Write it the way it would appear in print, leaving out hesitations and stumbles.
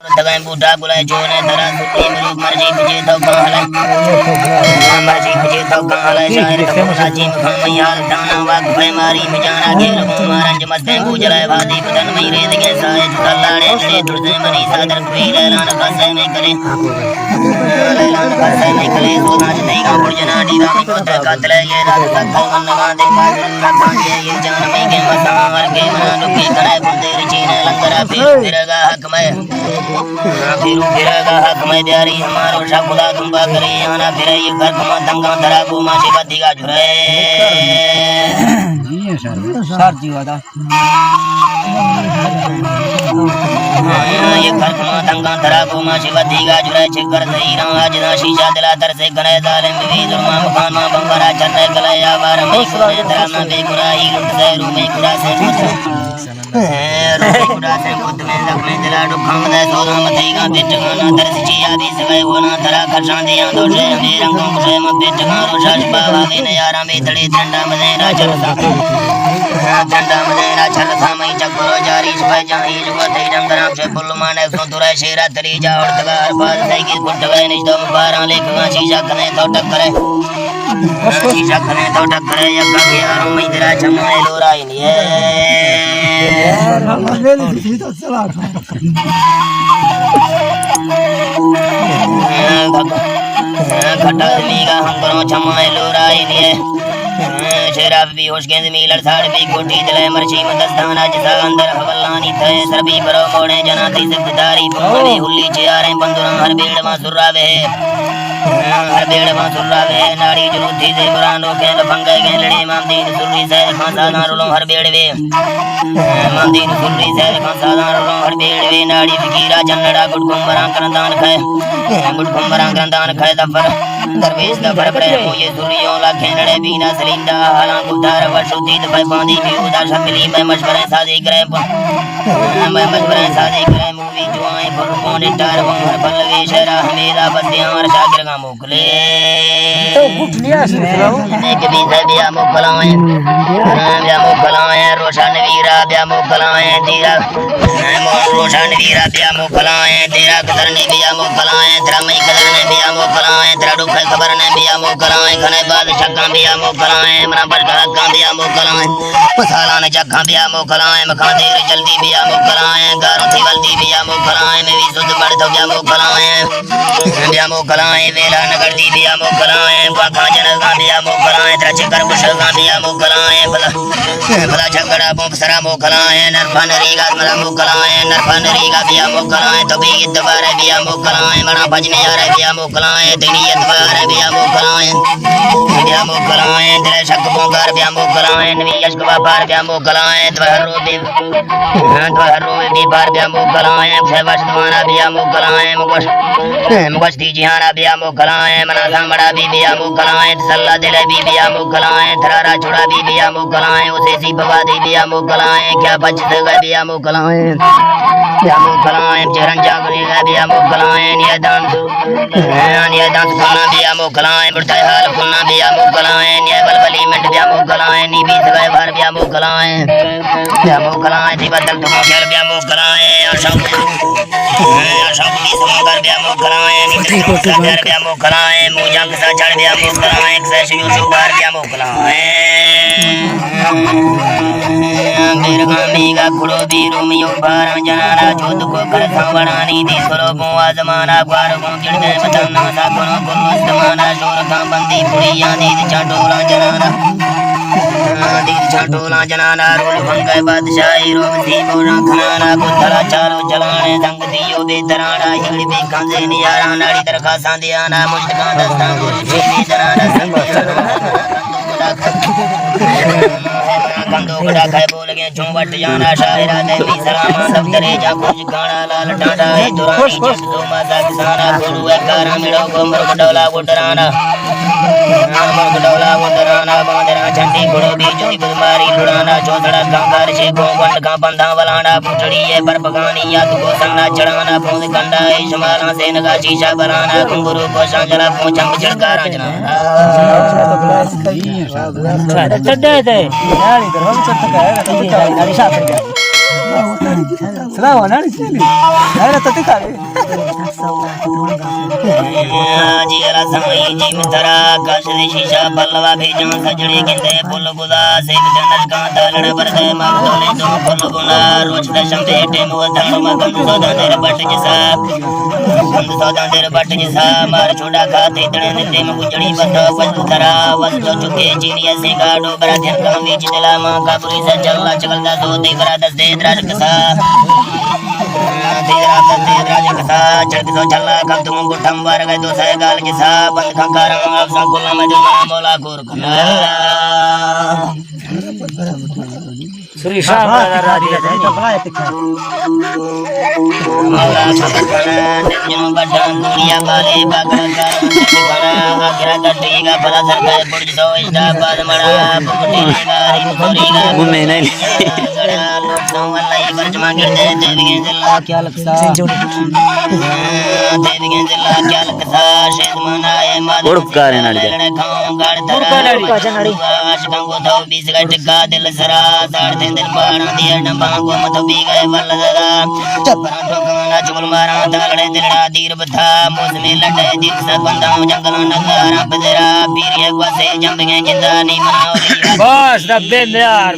तगै बूढ़ा गुलाय जोने दरा सुती मुरुग मर्जी बजे तो कहले मर्जी बजे तो कहले शायर तो साजी मैयाल दाना वाग भय मारी मिजाना गेल मारंज मस्ते गुजलाय वादी बदन में रेत के साए झुलाड़े ने दुर्दे मनी सादर कोइले लान फसे में करे लान फसे में करे सोनाज नहीं का बुर्जना डीरा में कोत कातले ये रात तक मन लगा दे बाजन का ये जान में के मसार के मन रुके करे बुंदे चीने लंगरा फिरगा हक में फिरगा हक में प्यारी हमारो शाकुदा तुम्बा करे आना फिर ये घर कमा तंगा धरा को मासी बत्ती का झुरे सर जी वादा ये घर कमा तंगा धरा को मासी बत्ती का झुरे चिकर सही राज ना शीशा दिला तर से गने जालिम भी जुर्मा मकान में बंगरा चन्ने गलया बार में कोने धरा में बेगुराई उठ से रूमे गुरा से रूमे से बुद्ध में जख्मे दिला दुखम दे सोना मती का बिट गाना तरस चिया भी सगए वो ना धरा खरसा दिया दोषे में रंगों से में बिट गारो शाश बाबा भी नयारा में तड़े ठंडा मदेरा चलता ठंडा मदेरा चलता मई चक्रो जारी सुबह जाई जुआ दे रंगराम से बुल माने सो तुरे शेरा तरी जा और तगार बाज से की गुट गए निष्ठो बारा लेख शीशा कने तो टक्करे शीशा कने तो टक्करे यक्का के आरो मई तेरा चमाए लोराई निये खट्टा मीगा हंगरों चमाए लोराई निये शराब भी होश के मीलर साड़ भी कोठी दले मर्ची मदस्ताना जिसा अंदर हवलानी थे सरबी बरो मोड़े जनाती सिद्धदारी पुंगवी हुल्ली चियारे बंदुरा हर बेड़ मा सुरावे हर बेड़ मा सुरावे नाड़ी जुलूथी से बुरानो के लफंगे के लड़ी मामदीन सुररी से खासा नारुलों हर बेड़ वे मामदीन सुररी से खासा नारुलों हर बेड़ वे नाड़ी फिकीरा जन्नड़ा गुटकुंबरा करंदान खाए दफर दरवेश दफर प्रेमो ये सुरियों ला खेनड़े बीना सलिंडा हालां गुदार वर्षुद्धि दफर बांधी बिउदा शमिली मैं मशवरे शादी करे मूवी जुआएं पर कोने टार बंगर पल्लवी शरा हमेदा बद्दियां और शागिर का मोकले एक भी से बिया मोकलाएं रोशन वीरा बिया मोकलाएं तेरा रोशन वीरा बिया मोकलाएं तेरा कदर ने बिया मोकलाएं तेरा मई कदर ने बिया मोकलाएं तेरा दुख खबर ने बिया मोकलाएं घने बाद शक्का बिया मोकलाएं मना पर का बिया मोकलाएं मसाला ने जक्का बिया मोकलाएं मखा देर जल्दी बिया मोकलाएं गारों थी वल्दी बिया मोकलाएं में भी सुध बढ़ तो बिया मोकलाएं वेला नगर दी बिया मोकलाएं वाखा जन का बिया मोकलाएं तेरा चिकर कुशल का बिया मोकलाएं भला झगड़ा बोपसरा मोकलाएं नरफा नरीगा मला मोकलाएं नरफा नरीगा बिया मोकलाएं तो भी इतबार बिया मोकलाएं बड़ा भजने आ रहे बिया मोकलाएं तेरी इतबार बिया मोकलाएं तेरे शक बोंगार बिया मोकलाएं नवी यशक बाबार बिया मोकलाएं त्वहरो भी बार बिया मोकलाएं सेवश तुम्हारा बिया मोकलाएं मुगश दी जिहाना बिया मोकलाएं मना सामड़ा भी बिया मोकलाएं सल्ला दिले भी बिया मोकलाएं थरारा छुड़ा भी बिया मोकलाएं उसे सी बवा दी बिया मोकलाएं क्या बच गए बिया मोकलाएं चरण जागने गए बिया मोकलाएं नियदान सुना बिया मोकलाएं बुढ़ते हाल खुलना बिया मोकलाएं निय बलबली मिंट बिया मोकलाएं नी बीत गए भर बिया मोकलाएं थी बदल तुम खेल बिया मोकलाएं अशोक भी समगर बिया मोकलाएं नीचे कर बिया मोकलाएं मुझा के साथ चढ़ बिया मोकलाएं से शिव सुबार बिया मोकलाएं मेरे गामीगा कुड़ो बीरू मियो बारा जनाना जोध को कर संवरानी दी सरो बुआ जमाना ग्वारो को गिरदे बदना सा करो गुरु जमाना शोर का बंदी पुड़िया दी चाटोला जनाना रोल भंगे बादशाही रोग दी बोरा खाना गुदरा चारो चलाने दंग दियो बेदराना हिड़ी बे कांजे नियारा नाड़ी दरखा सांदियाना मुश्तका दस्ता गुरु जी जनाना कंदो गड़ा खाए बोल गए झूमट जाना शायरा देवी सलाम सब करे जा कुछ गाना लाल टाटा है दुरानी जट दो माता किसाना गुरु है कारा मिलो को मुर्गडोला गुटराना बांदरा झंडी गुड़ो बीजो गुदमारी लुड़ाना चौधड़ा गंगार से गोवंड का बंधा वलाना पुटड़ी है पर पगानी याद को संगना चढ़ाना फूंद कंडा है शमाला से नगा शीशा बनाना घुंगरू को सांजला पूंछम झड़का राजना चढ़े थे यार इधर हम चढ़ का है तो गाड़ी साथ Selamat nari sini. Ayo tadi kali. जी अला समय जी मितरा काश दे शीशा पल्लवा भेजन सजड़े गिंदे फुल गुदा सेब जनज का दालड़ बरदे माग दोने दो फुल गुना रोज दशम दे टेम वो धंधो मगन सौदा तेरे बट जिसा गंद सौदा तेरे बट जिसा मार छोड़ा खाते तड़े निते में गुजड़ी बंदो वजन तरा वजन चुके चीनिया से गाड़ो बरा ध्यान का बीच दिला मां का पुरी से चलना चलता दो दे बरा दस दे द्राज कसा तेरा दस दे द्राज कसा चढ़ तो चलना कब तुम गुठम बार गए दो सह गाल जिसा बंद खंकार अब संकुल में जो मोला कोर खना Suri sama radio tadi tak pernah tikar. मोला छोटकना जन्म बटन दुनिया वाले बागड़ कर देखना आखिरा कटेगा भला सरकार बुर्ज दो इस्ता बाद मड़ा बुकटे गारी मुखरीगा घूमे नहीं लोग संवल्लाई वर्जमा गिरदे देवी जिला क्या लगता देवी जिला क्या लगता शेद मनाए माद उड़कारे नाड़ी खाऊं गाड़ तरा आशिकां को दो 20 का टिक्का दिल सरा साढ़ दिन बाड़ा दिया डंबा को मत भी गए वल जरा चपरा ठोकना चुल मारा तगड़े दिलड़ा दीर बथा मौसमी लड़े दिल से बंदा जंगल नगारा बजरा पीर ये वसे जंबगे जिंदा नहीं मनाओ बस दब दे यार